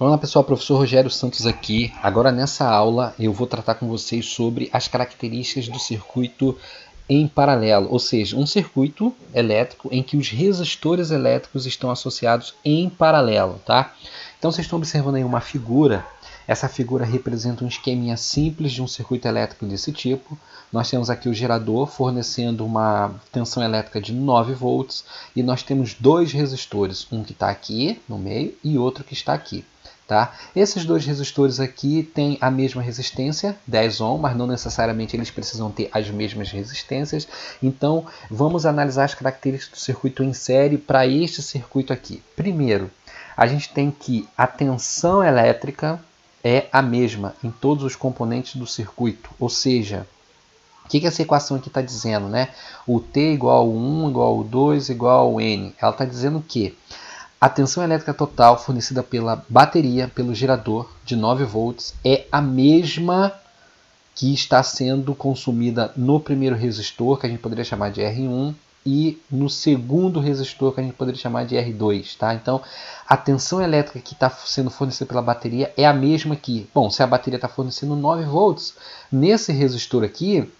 Olá pessoal, professor Rogério Santos aqui. Agora nessa aula eu vou tratar com vocês sobre as características do circuito em paralelo, ou seja, um circuito elétrico em que os resistores elétricos estão associados em paralelo, tá? Então vocês estão observando aí uma figura. Essa figura representa um esqueminha simples de um circuito elétrico desse tipo. Nós temos aqui o gerador fornecendo uma tensão elétrica de 9 volts e nós temos dois resistores, um que está aqui no meio e outro que está aqui. Tá? Esses dois resistores aqui têm a mesma resistência, 10 ohm, mas não necessariamente eles precisam ter as mesmas resistências. Então, vamos analisar as características do circuito em série para este circuito aqui. Primeiro, a gente tem que a tensão elétrica é a mesma em todos os componentes do circuito, ou seja, o que essa equação aqui está dizendo, né? O T igual a 1, igual a 2, igual a N. Ela está dizendo que a tensão elétrica total fornecida pela bateria, pelo gerador de 9 volts, é a mesma que está sendo consumida no primeiro resistor, que a gente poderia chamar de R1, e no segundo resistor, que a gente poderia chamar de R2. Tá? Então, a tensão elétrica que está sendo fornecida pela bateria é a mesma que, bom, se a bateria está fornecendo 9 volts, nesse resistor aqui,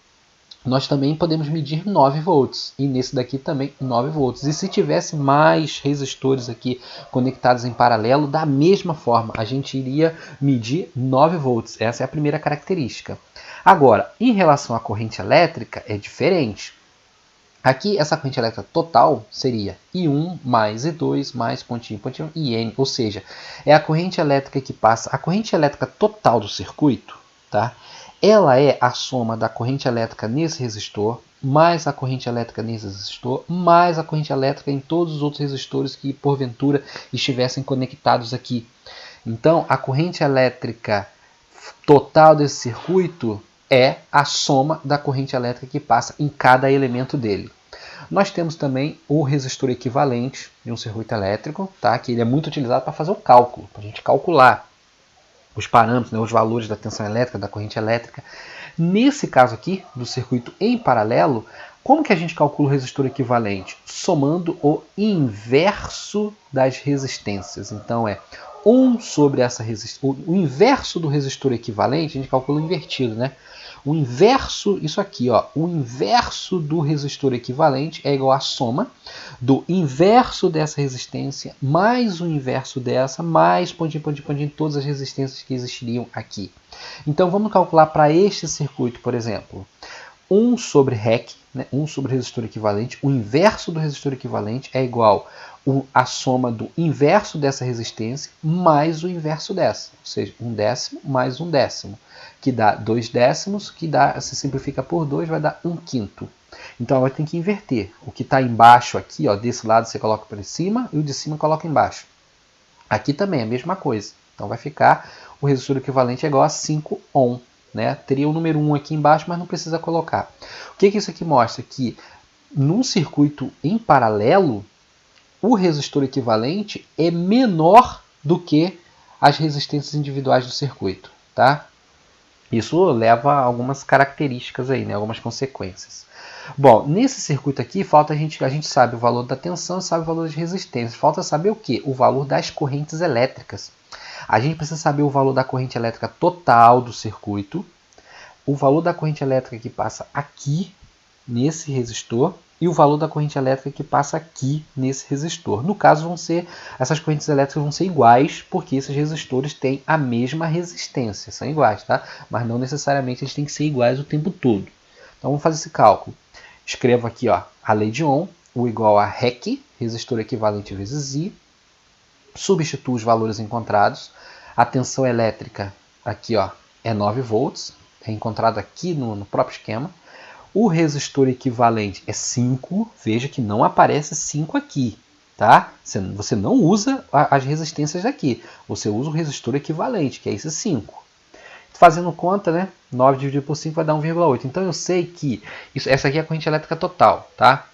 nós também podemos medir 9 volts e nesse daqui também 9 volts. E se tivesse mais resistores aqui conectados em paralelo, da mesma forma, a gente iria medir 9 volts. Essa é a primeira característica. Agora, em relação à corrente elétrica, é diferente. Aqui, essa corrente elétrica total seria I1 mais I2 mais pontinho, pontinho, IN, ou seja, é a corrente elétrica que passa, a corrente elétrica total do circuito, tá? Ela é a soma da corrente elétrica nesse resistor, mais a corrente elétrica nesse resistor, mais a corrente elétrica em todos os outros resistores que porventura estivessem conectados aqui. Então, a corrente elétrica total desse circuito é a soma da corrente elétrica que passa em cada elemento dele. Nós temos também o resistor equivalente de um circuito elétrico, tá? Que ele é muito utilizado para fazer o cálculo, para a gente calcular os parâmetros, né, os valores da tensão elétrica, da corrente elétrica. Nesse caso aqui, do circuito em paralelo, como que a gente calcula o resistor equivalente? Somando o inverso das resistências. Então é 1 sobre essa resistência. O inverso do resistor equivalente, a gente calcula invertido, né? O inverso, isso aqui, ó, o inverso do resistor equivalente é igual à soma do inverso dessa resistência mais o inverso dessa, mais pontinho, pontinho, pontinho, todas as resistências que existiriam aqui. Então vamos calcular para este circuito, por exemplo, 1 sobre REC, né, 1 sobre resistor equivalente, o inverso do resistor equivalente é igual a soma do inverso dessa resistência mais o inverso dessa, ou seja, 1/10 mais 1/10, que dá 2/10, que dá, se simplifica por 2, vai dar 1/5. Então agora tem que inverter. O que está embaixo aqui, ó, desse lado você coloca para cima e o de cima coloca embaixo. Aqui também é a mesma coisa. Então vai ficar o resistor equivalente é igual a 5 ohm. Né? Teria o número 1 aqui embaixo, mas não precisa colocar. O que isso aqui mostra? Que num circuito em paralelo, o resistor equivalente é menor do que as resistências individuais do circuito. Tá? Isso leva a algumas características aí, né? Algumas consequências. Bom, nesse circuito aqui, falta a gente sabe o valor da tensão, sabe o valor de resistência. Falta saber o quê? O valor das correntes elétricas. A gente precisa saber o valor da corrente elétrica total do circuito, o valor da corrente elétrica que passa aqui, nesse resistor, e o valor da corrente elétrica que passa aqui, nesse resistor. No caso, essas correntes elétricas vão ser iguais, porque esses resistores têm a mesma resistência, são iguais, tá? Mas não necessariamente eles têm que ser iguais o tempo todo. Então vamos fazer esse cálculo. Escrevo aqui, ó, a lei de Ohm, o igual a REC, resistor equivalente vezes I, substituo os valores encontrados. A tensão elétrica aqui, ó, é 9 volts, é encontrado aqui no próprio esquema. O resistor equivalente é 5, veja que não aparece 5 aqui, tá? Você não usa as resistências daqui, você usa o resistor equivalente, que é esse 5. Fazendo conta, né? 9 dividido por 5 vai dar 1,8. Então eu sei que essa aqui é a corrente elétrica total, tá?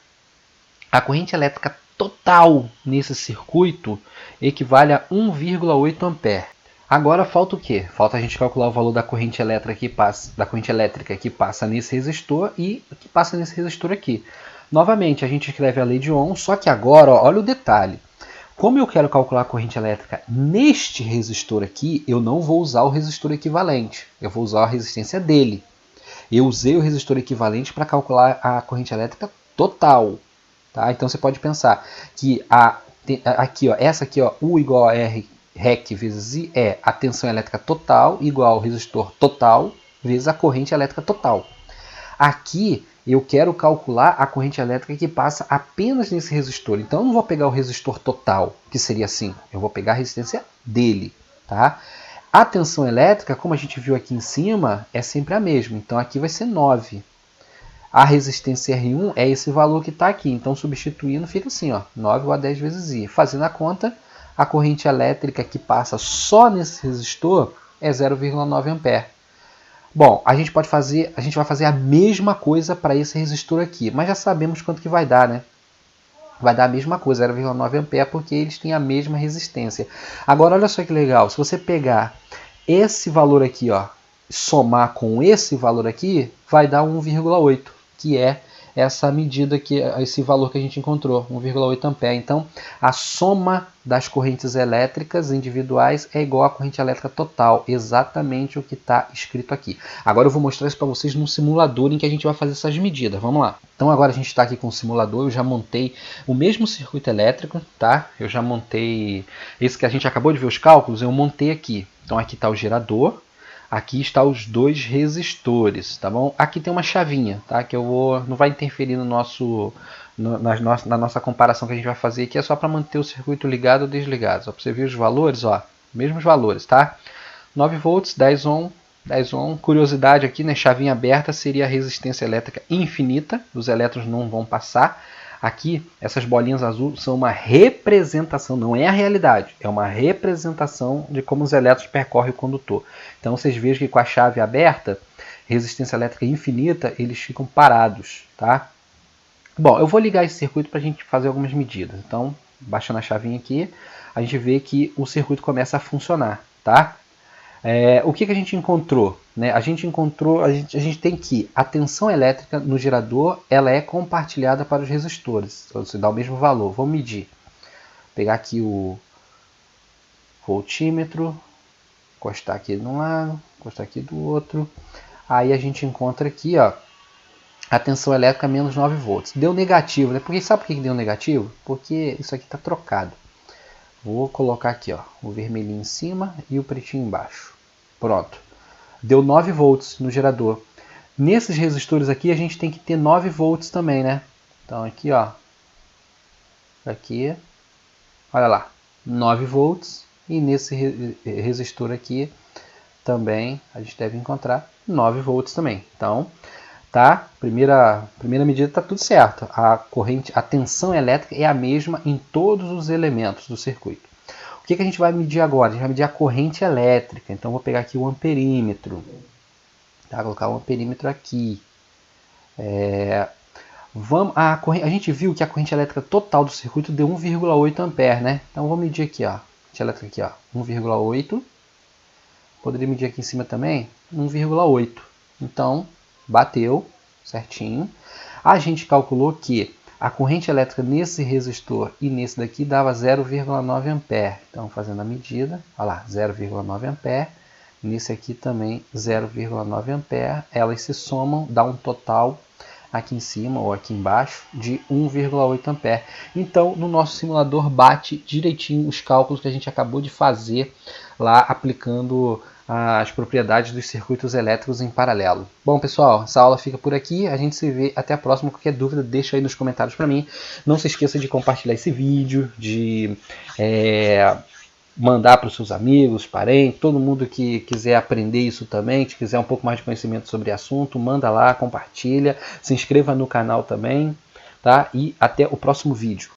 A corrente elétrica total nesse circuito equivale a 1,8 ampere. Agora falta o quê? Falta a gente calcular o valor da corrente elétrica que passa nesse resistor e que passa nesse resistor aqui. Novamente, a gente escreve a lei de Ohm, só que agora, ó, olha o detalhe. Como eu quero calcular a corrente elétrica neste resistor aqui, eu não vou usar o resistor equivalente, eu vou usar a resistência dele. Eu usei o resistor equivalente para calcular a corrente elétrica total. Tá? Então você pode pensar que aqui, ó, essa aqui, ó, U igual a R REC vezes I é a tensão elétrica total igual ao resistor total vezes a corrente elétrica total. Aqui eu quero calcular a corrente elétrica que passa apenas nesse resistor. Então eu não vou pegar o resistor total, que seria 5. Eu vou pegar a resistência dele. Tá? A tensão elétrica, como a gente viu aqui em cima, é sempre a mesma. Então aqui vai ser 9. A resistência R1 é esse valor que está aqui. Então substituindo fica assim, ó, 9 igual a 10 vezes I. Fazendo a conta, a corrente elétrica que passa só nesse resistor é 0,9 ampere. Bom, a gente vai fazer a mesma coisa para esse resistor aqui, mas já sabemos quanto que vai dar, né? Vai dar a mesma coisa, 0,9 ampere, porque eles têm a mesma resistência. Agora, olha só que legal, se você pegar esse valor aqui, ó, somar com esse valor aqui, vai dar 1,8, que é essa medida, esse valor que a gente encontrou, 1,8 ampere. Então, a soma das correntes elétricas individuais é igual à corrente elétrica total, exatamente o que está escrito aqui. Agora eu vou mostrar isso para vocês num simulador em que a gente vai fazer essas medidas. Vamos lá. Então agora a gente está aqui com o simulador, eu já montei o mesmo circuito elétrico, tá? Eu já montei esse que a gente acabou de ver os cálculos, eu montei aqui. Então aqui está o gerador. Aqui está os dois resistores, tá bom? Aqui tem uma chavinha, tá? Que não vai interferir na nossa comparação que a gente vai fazer aqui, é só para manter o circuito ligado ou desligado. Só para você ver os valores, ó, mesmos valores, tá? 9 volts, 10 ohm, 10 ohm. Curiosidade aqui, né? Chavinha aberta seria a resistência elétrica infinita, os elétrons não vão passar. Aqui, essas bolinhas azul são uma representação, não é a realidade, é uma representação de como os elétrons percorrem o condutor. Então vocês vejam que com a chave aberta, resistência elétrica infinita, eles ficam parados, tá? Bom, eu vou ligar esse circuito para a gente fazer algumas medidas. Então, baixando a chavinha aqui, a gente vê que o circuito começa a funcionar, tá? O que a gente encontrou? Né? A gente tem que a tensão elétrica no gerador ela é compartilhada para os resistores. Então, você dá o mesmo valor. Vamos medir. Vou pegar aqui o voltímetro, encostar aqui de um lado, encostar aqui do outro. Aí a gente encontra aqui, ó, a tensão elétrica menos 9 volts. Deu negativo, né? Porque sabe por que deu negativo? Porque isso aqui está trocado. Vou colocar aqui, ó, o vermelhinho em cima e o pretinho embaixo. Pronto. Deu 9 volts no gerador. Nesses resistores aqui a gente tem que ter 9 volts também, né? Então aqui, ó. Aqui. Olha lá. 9 volts. E nesse resistor aqui também a gente deve encontrar 9 volts também. Então, tá? Primeira medida está tudo certo. A tensão elétrica é a mesma em todos os elementos do circuito. O que a gente vai medir agora? A gente vai medir a corrente elétrica. Então, vou pegar aqui o amperímetro. Tá? Vou colocar o amperímetro aqui. A gente viu que a corrente elétrica total do circuito deu 1,8 ampere, né? Então, vou medir aqui, ó. A corrente elétrica aqui, ó, 1,8. Poderia medir aqui em cima também, 1,8. Então, bateu certinho. A gente calculou que a corrente elétrica nesse resistor e nesse daqui dava 0,9 ampere. Então, fazendo a medida, olha lá, 0,9 ampere. Nesse aqui também 0,9 ampere. Elas se somam, dá um total aqui em cima ou aqui embaixo de 1,8 ampere. Então, no nosso simulador bate direitinho os cálculos que a gente acabou de fazer lá aplicando as propriedades dos circuitos elétricos em paralelo. Bom, pessoal, essa aula fica por aqui. A gente se vê até a próxima. Qualquer dúvida, deixa aí nos comentários para mim. Não se esqueça de compartilhar esse vídeo, de mandar para os seus amigos, parentes, todo mundo que quiser aprender isso também, que quiser um pouco mais de conhecimento sobre o assunto, manda lá, compartilha, se inscreva no canal também, tá? E até o próximo vídeo.